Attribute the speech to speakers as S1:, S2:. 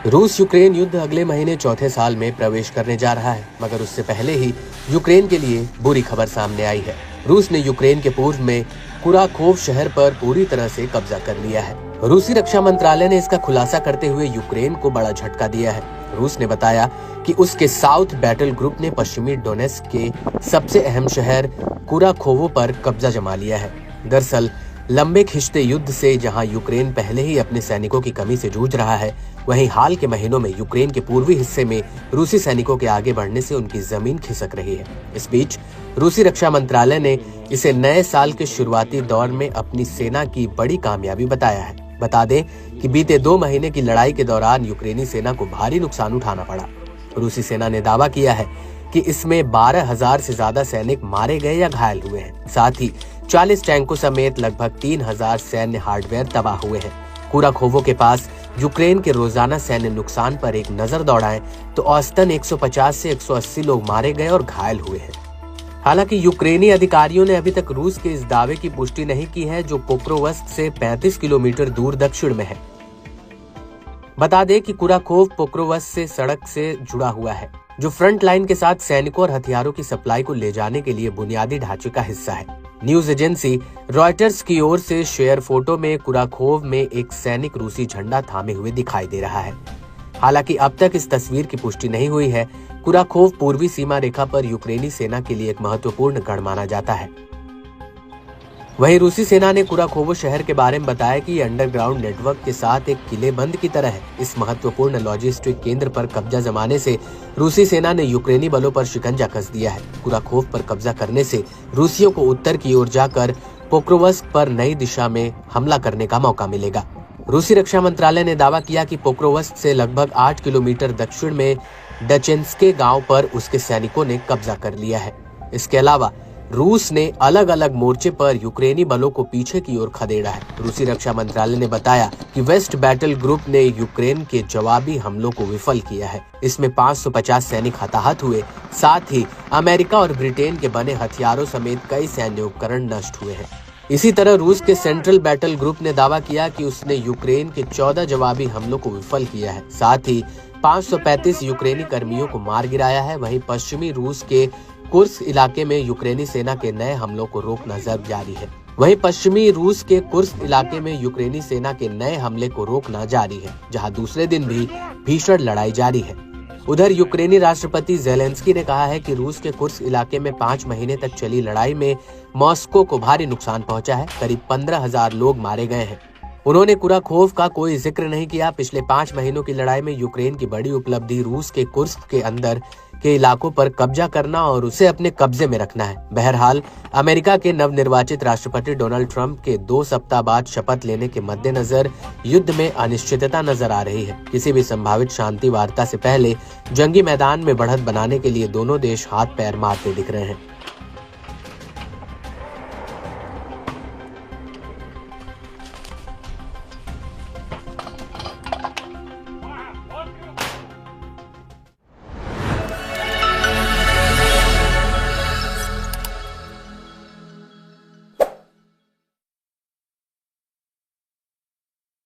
S1: रूस यूक्रेन युद्ध अगले महीने चौथे साल में प्रवेश करने जा रहा है, मगर उससे पहले ही यूक्रेन के लिए बुरी खबर सामने आई है। रूस ने यूक्रेन के पूर्व में कुराखोव शहर पर पूरी तरह से कब्जा कर लिया है। रूसी रक्षा मंत्रालय ने इसका खुलासा करते हुए यूक्रेन को बड़ा झटका दिया है। रूस ने बताया कि उसके साउथ बैटल ग्रुप ने पश्चिमी डोनेट्स्क के सबसे अहम शहर कुराखोवो पर कब्जा जमा लिया है। दरअसल लंबे खिंचते युद्ध से जहां यूक्रेन पहले ही अपने सैनिकों की कमी से जूझ रहा है, वहीं हाल के महीनों में यूक्रेन के पूर्वी हिस्से में रूसी सैनिकों के आगे बढ़ने से उनकी जमीन खिसक रही है। इस बीच रूसी रक्षा मंत्रालय ने इसे नए साल के शुरुआती दौर में अपनी सेना की बड़ी कामयाबी बताया है। बता दें कि बीते 2 महीने की लड़ाई के दौरान यूक्रेनी सेना को भारी नुकसान उठाना पड़ा। रूसी सेना ने दावा किया है कि इसमें 12,000 से ज्यादा सैनिक मारे गए या घायल हुए हैं। साथ ही 40 टैंकों समेत लगभग 3,000 सैन्य हार्डवेयर तबाह हुए हैं। कुराखोवो के पास यूक्रेन के रोजाना सैन्य नुकसान पर एक नजर दौड़ाएं तो औसतन 150 से 180 लोग मारे गए और घायल हुए हैं। हालांकि यूक्रेनी अधिकारियों ने अभी तक रूस के इस दावे की पुष्टि नहीं की है, जो पोक्रोवस्क से 35 किलोमीटर दूर दक्षिण में है। बता दें कि कुराखोव पोक्रोवस्क से सड़क से जुड़ा हुआ है, जो फ्रंट लाइन के साथ सैनिकों और हथियारों की सप्लाई को ले जाने के लिए बुनियादी ढांचे का हिस्सा है। न्यूज एजेंसी रॉयटर्स की ओर से शेयर फोटो में कुराखोव में एक सैनिक रूसी झंडा थामे हुए दिखाई दे रहा है। हालांकि अब तक इस तस्वीर की पुष्टि नहीं हुई है। कुराखोव पूर्वी सीमा रेखा पर यूक्रेनी सेना के लिए एक महत्वपूर्ण गढ़ माना जाता है। वहीं रूसी सेना ने कुराखोवो शहर के बारे में बताया कि ये अंडरग्राउंड नेटवर्क के साथ एक किलेबंद की तरह है। इस महत्वपूर्ण लॉजिस्टिक केंद्र पर कब्जा जमाने से रूसी सेना ने यूक्रेनी बलों पर शिकंजा कस दिया है। कुराखोव पर कब्जा करने से रूसियों को उत्तर की ओर जाकर पोक्रोवस्क पर नई दिशा में हमला करने का मौका मिलेगा। रूसी रक्षा मंत्रालय ने दावा किया कि पोक्रोवस्क से लगभग 8 किलोमीटर दक्षिण में डचेंस्के गांव पर उसके सैनिकों ने कब्जा कर लिया है। इसके अलावा रूस ने अलग अलग मोर्चे पर यूक्रेनी बलों को पीछे की ओर खदेड़ा है। रूसी रक्षा मंत्रालय ने बताया कि वेस्ट बैटल ग्रुप ने यूक्रेन के जवाबी हमलों को विफल किया है। इसमें 550 सैनिक हताहत हुए। साथ ही अमेरिका और ब्रिटेन के बने हथियारों समेत कई सैन्य उपकरण नष्ट हुए हैं। इसी तरह रूस के सेंट्रल बैटल ग्रुप ने दावा किया कि उसने यूक्रेन के 14 जवाबी हमलों को विफल किया है। साथ ही 535 यूक्रेनी कर्मियों को मार गिराया है। वहीं पश्चिमी रूस के कुर्स्क इलाके में यूक्रेनी सेना के नए हमलों को रोकना जारी है। जहां दूसरे दिन भी भीषण लड़ाई जारी है। उधर यूक्रेनी राष्ट्रपति ज़ेलेंस्की ने कहा है कि रूस के कुर्स्क इलाके में 5 महीने तक चली लड़ाई में मॉस्को को भारी नुकसान पहुंचा है। करीब 15,000 लोग मारे गए हैं। उन्होंने कुराखोव का कोई जिक्र नहीं किया। पिछले 5 महीनों की लड़ाई में यूक्रेन की बड़ी उपलब्धि रूस के कुर्स्क के अंदर के इलाकों पर कब्जा करना और उसे अपने कब्जे में रखना है। बहरहाल अमेरिका के नवनिर्वाचित राष्ट्रपति डोनाल्ड ट्रंप के 2 सप्ताह बाद शपथ लेने के मद्देनजर युद्ध में अनिश्चितता नजर आ रही है। किसी भी संभावित शांति वार्ता से पहले जंगी मैदान में बढ़त बनाने के लिए दोनों देश हाथ पैर मारते दिख रहे हैं।